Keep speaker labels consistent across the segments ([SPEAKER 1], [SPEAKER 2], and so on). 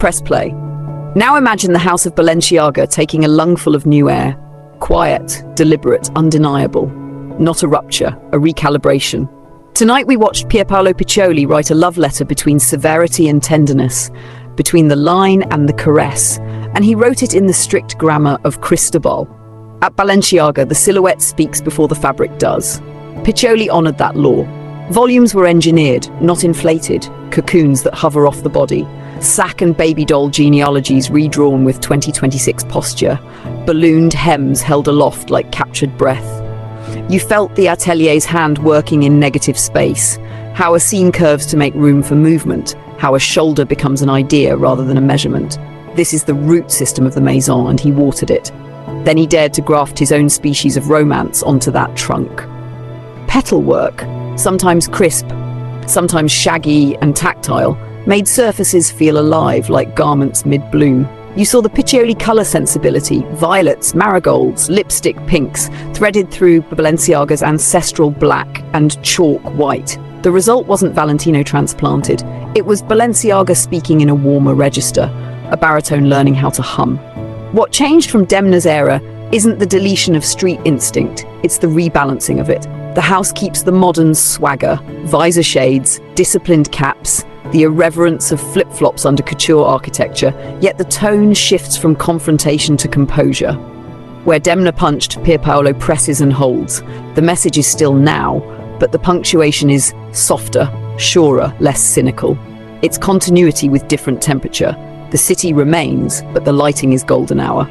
[SPEAKER 1] Press play. Now imagine the house of Balenciaga taking a lungful of new air. Quiet, deliberate, undeniable. Not a rupture, a recalibration. Tonight we watched Pierpaolo Piccioli write a love letter between severity and tenderness, between the line and the caress, and he wrote it in the strict grammar of Cristobal. At Balenciaga, the silhouette speaks before the fabric does. Piccioli honored that law. Volumes were engineered, not inflated, cocoons that hover off the body, sack and baby doll genealogies redrawn with 2026 posture, ballooned hems held aloft like captured breath. You felt the atelier's hand working in negative space, how a seam curves to make room for movement, how a shoulder becomes an idea rather than a measurement. This is the root system of the maison, and he watered it. Then he dared to graft his own species of romance onto that trunk. Petal work, sometimes crisp, sometimes shaggy and tactile, made surfaces feel alive like garments mid-bloom. You saw the Piccioli colour sensibility, violets, marigolds, lipstick pinks, threaded through Balenciaga's ancestral black and chalk white. The result wasn't Valentino transplanted. It was Balenciaga speaking in a warmer register, a baritone learning how to hum. What changed from Demna's era isn't the deletion of street instinct, it's the rebalancing of it. The house keeps the modern swagger, visor shades, disciplined caps, the irreverence of flip-flops under couture architecture, yet the tone shifts from confrontation to composure. Where Demna punched, Pierpaolo presses and holds. The message is still now, but the punctuation is softer, surer, less cynical. It's continuity with different temperature. The city remains, but the lighting is golden hour.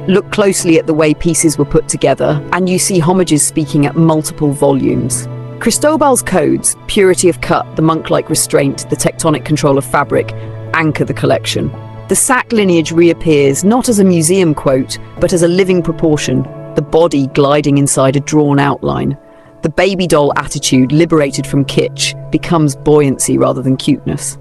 [SPEAKER 1] Look closely at the way pieces were put together, and you see homages speaking at multiple volumes. Cristobal's codes, purity of cut, the monk-like restraint, the tectonic control of fabric, anchor the collection. The sack lineage reappears not as a museum quote, but as a living proportion, the body gliding inside a drawn outline. The baby doll attitude, liberated from kitsch, becomes buoyancy rather than cuteness.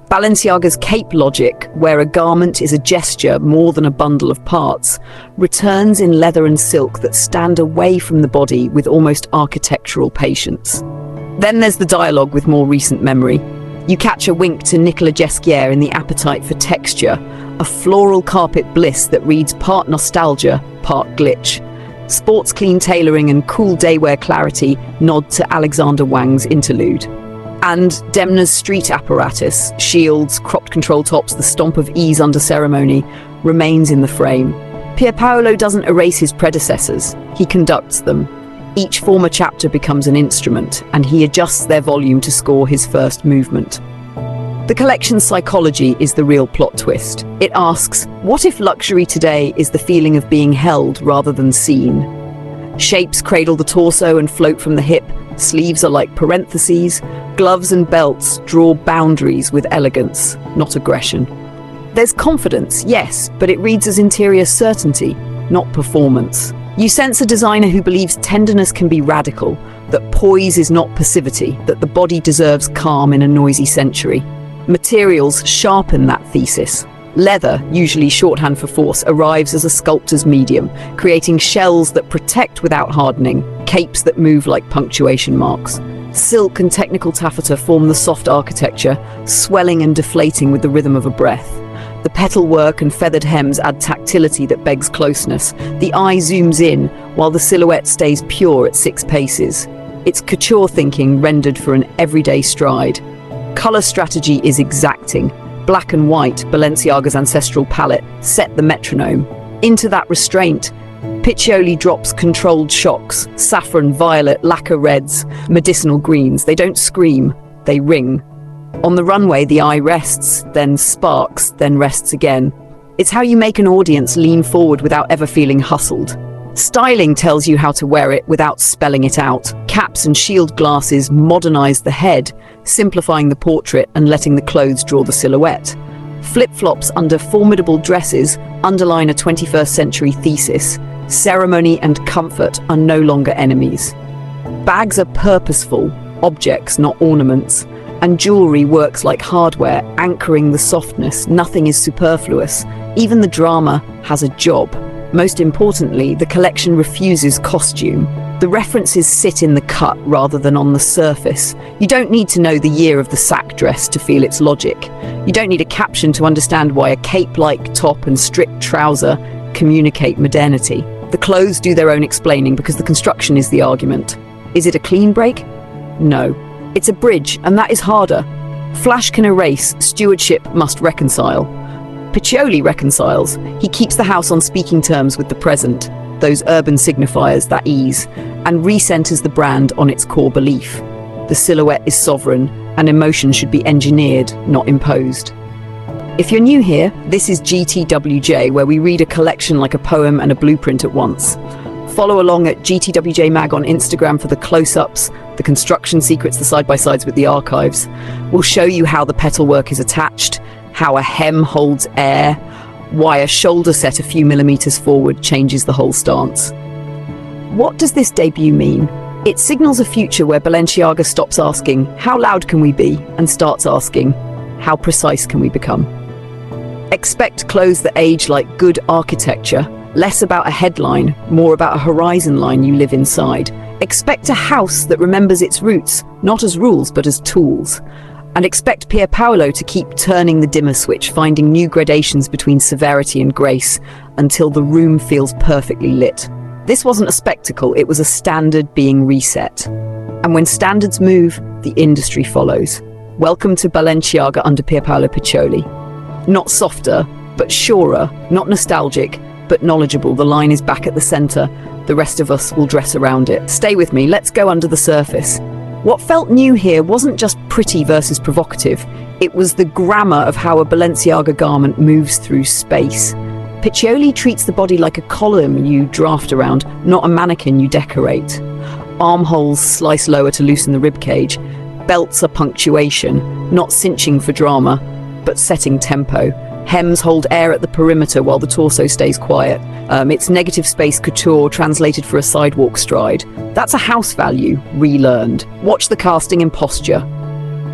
[SPEAKER 1] Balenciaga's cape logic, where a garment is a gesture more than a bundle of parts, returns in leather and silk that stand away from the body with almost architectural patience. Then there's the dialogue with more recent memory. You catch a wink to Nicolas Ghesquière in The Appetite for Texture, a floral carpet bliss that reads part nostalgia, part glitch. Sports clean tailoring and cool daywear clarity nod to Alexander Wang's interlude. And Demna's street apparatus, shields, cropped control tops, the stomp of ease under ceremony, remains in the frame. Pierpaolo doesn't erase his predecessors, he conducts them. Each former chapter becomes an instrument, and he adjusts their volume to score his first movement. The collection's psychology is the real plot twist. It asks, what if luxury today is the feeling of being held rather than seen? Shapes cradle the torso and float from the hip, sleeves are like parentheses, gloves and belts draw boundaries with elegance, not aggression. There's confidence, yes, but it reads as interior certainty, not performance. You sense a designer who believes tenderness can be radical, that poise is not passivity, that the body deserves calm in a noisy century. Materials sharpen that thesis. Leather, usually shorthand for force, arrives as a sculptor's medium, creating shells that protect without hardening, capes that move like punctuation marks. Silk and technical taffeta form the soft architecture, swelling and deflating with the rhythm of a breath. The petal work and feathered hems add tactility that begs closeness. The eye zooms in, while the silhouette stays pure at 6 paces. It's couture thinking rendered for an everyday stride. Color strategy is exacting. Black and white, Balenciaga's ancestral palette, set the metronome. Into that restraint, Piccioli drops controlled shocks, saffron, violet, lacquer reds, medicinal greens. They don't scream, they ring. On the runway, the eye rests, then sparks, then rests again. It's how you make an audience lean forward without ever feeling hustled. Styling tells you how to wear it without spelling it out. Caps and shield glasses modernize the head, simplifying the portrait and letting the clothes draw the silhouette. Flip-flops under formidable dresses underline a 21st century thesis. Ceremony and comfort are no longer enemies. Bags are purposeful, objects, not ornaments. And jewelry works like hardware, anchoring the softness. Nothing is superfluous. Even the drama has a job. Most importantly, the collection refuses costume. The references sit in the cut rather than on the surface. You don't need to know the year of the sack dress to feel its logic. You don't need a caption to understand why a cape-like top and stripped trouser communicate modernity. The clothes do their own explaining because the construction is the argument. Is it a clean break? No. It's a bridge, and that is harder. Flash can erase, stewardship must reconcile. Piccioli reconciles. He keeps the house on speaking terms with the present, those urban signifiers that ease, and recenters the brand on its core belief. The silhouette is sovereign, and emotion should be engineered, not imposed. If you're new here, this is GTWJ, where we read a collection like a poem and a blueprint at once. Follow along at GTWJ Mag on Instagram for the close-ups, the construction secrets, the side-by-sides with the archives. We'll show you how the petal work is attached, how a hem holds air, why a shoulder set a few millimeters forward changes the whole stance. What does this debut mean? It signals a future where Balenciaga stops asking, how loud can we be? And starts asking, how precise can we become? Expect clothes that age like good architecture, less about a headline, more about a horizon line you live inside. Expect a house that remembers its roots, not as rules, but as tools. And expect Pierpaolo to keep turning the dimmer switch, finding new gradations between severity and grace, until the room feels perfectly lit. This wasn't a spectacle, it was a standard being reset. And when standards move, the industry follows. Welcome to Balenciaga under Pierpaolo Piccioli. Not softer, but surer, not nostalgic, but knowledgeable. The line is back at the center. The rest of us will dress around it. Stay with me, let's go under the surface. What felt new here wasn't just pretty versus provocative. It was the grammar of how a Balenciaga garment moves through space. Piccioli treats the body like a column you draft around, not a mannequin you decorate. Armholes slice lower to loosen the ribcage. Belts are punctuation, not cinching for drama, but setting tempo. Hems hold air at the perimeter while the torso stays quiet. It's negative space couture translated for a sidewalk stride. That's a house value, relearned. Watch the casting in posture.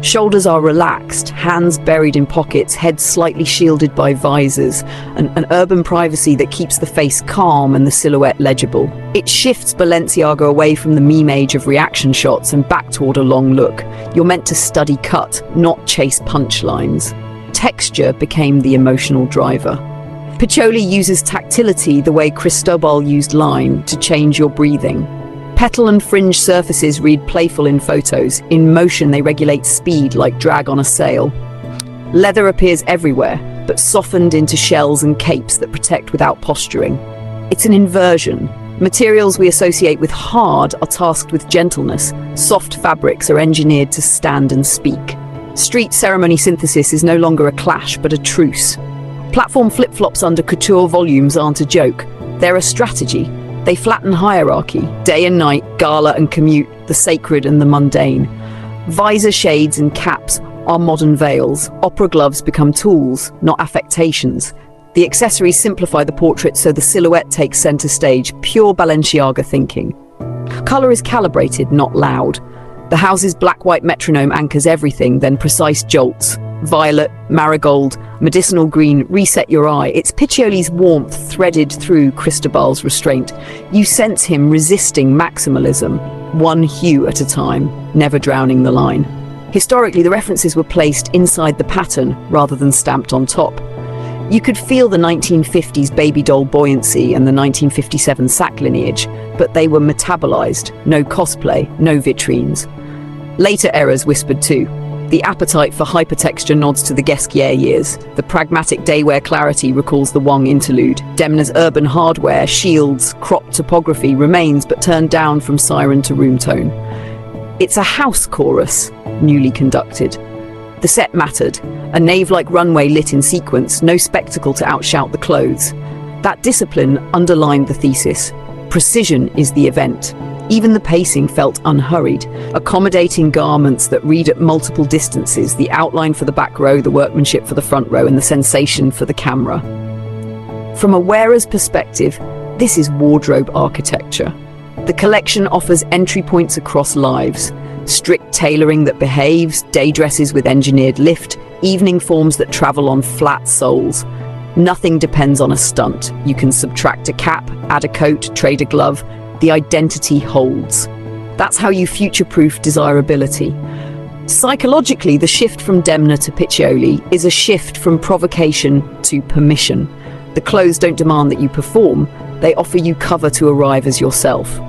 [SPEAKER 1] Shoulders are relaxed, hands buried in pockets, head slightly shielded by visors, an urban privacy that keeps the face calm and the silhouette legible. It shifts Balenciaga away from the meme age of reaction shots and back toward a long look. You're meant to study cut, not chase punchlines. Texture became the emotional driver. Piccioli uses tactility the way Cristobal used line to change your breathing. Petal and fringe surfaces read playful in photos. In motion, they regulate speed like drag on a sail. Leather appears everywhere, but softened into shells and capes that protect without posturing. It's an inversion. Materials we associate with hard are tasked with gentleness. Soft fabrics are engineered to stand and speak. Street ceremony synthesis is no longer a clash, but a truce. Platform flip-flops under couture volumes aren't a joke. They're a strategy. They flatten hierarchy. Day and night, gala and commute, the sacred and the mundane. Visor shades and caps are modern veils. Opera gloves become tools, not affectations. The accessories simplify the portrait so the silhouette takes center stage. Pure Balenciaga thinking. Color is calibrated, not loud. The house's black-white metronome anchors everything, then precise jolts. Violet, marigold, medicinal green, reset your eye. It's Piccioli's warmth threaded through Cristobal's restraint. You sense him resisting maximalism, one hue at a time, never drowning the line. Historically, the references were placed inside the pattern rather than stamped on top. You could feel the 1950s baby doll buoyancy and the 1957 sack lineage, but they were metabolized, no cosplay, no vitrines. Later eras whispered too. The appetite for hypertexture nods to the Guesquière years. The pragmatic daywear clarity recalls the Wang interlude. Demna's urban hardware, shields, crop topography remains but turned down from siren to room tone. It's a house chorus, newly conducted. The set mattered. A nave-like runway lit in sequence, no spectacle to outshout the clothes. That discipline underlined the thesis. Precision is the event. Even the pacing felt unhurried, accommodating garments that read at multiple distances, the outline for the back row, the workmanship for the front row, and the sensation for the camera. From a wearer's perspective, this is wardrobe architecture. The collection offers entry points across lives, strict tailoring that behaves, day dresses with engineered lift, evening forms that travel on flat soles. Nothing depends on a stunt. You can subtract a cap, add a coat, trade a glove, the identity holds. That's how you future-proof desirability. Psychologically, the shift from Demna to Piccioli is a shift from provocation to permission. The clothes don't demand that you perform, they offer you cover to arrive as yourself.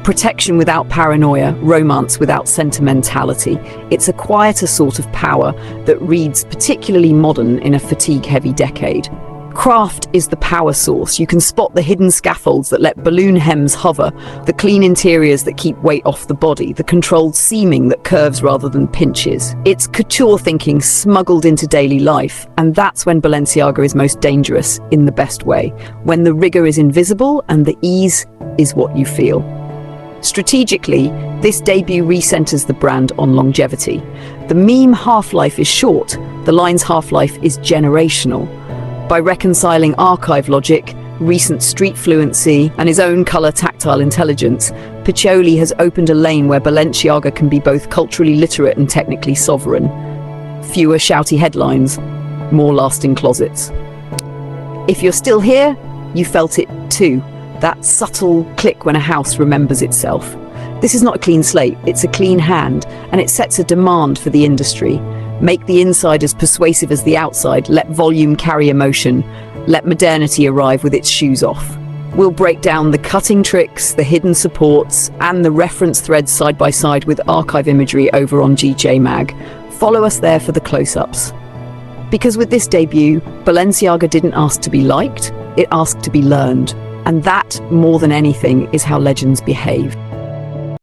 [SPEAKER 1] Protection without paranoia, romance without sentimentality. It's a quieter sort of power that reads particularly modern in a fatigue-heavy decade. Craft is the power source. You can spot the hidden scaffolds that let balloon hems hover, the clean interiors that keep weight off the body, the controlled seaming that curves rather than pinches. It's couture thinking smuggled into daily life, and that's when Balenciaga is most dangerous in the best way, when the rigor is invisible and the ease is what you feel. Strategically, this debut recenters the brand on longevity. The meme half-life is short, the line's half-life is generational. By reconciling archive logic, recent street fluency, and his own color tactile intelligence, Piccioli has opened a lane where Balenciaga can be both culturally literate and technically sovereign. Fewer shouty headlines, more lasting closets. If you're still here, you felt it too. That subtle click when a house remembers itself. This is not a clean slate, it's a clean hand, and it sets a demand for the industry. Make the inside as persuasive as the outside, let volume carry emotion, let modernity arrive with its shoes off. We'll break down the cutting tricks, the hidden supports, and the reference threads side by side with archive imagery over on GJ Mag. Follow us there for the close-ups. Because with this debut, Balenciaga didn't ask to be liked, it asked to be learned. And that, more than anything, is how legends behave.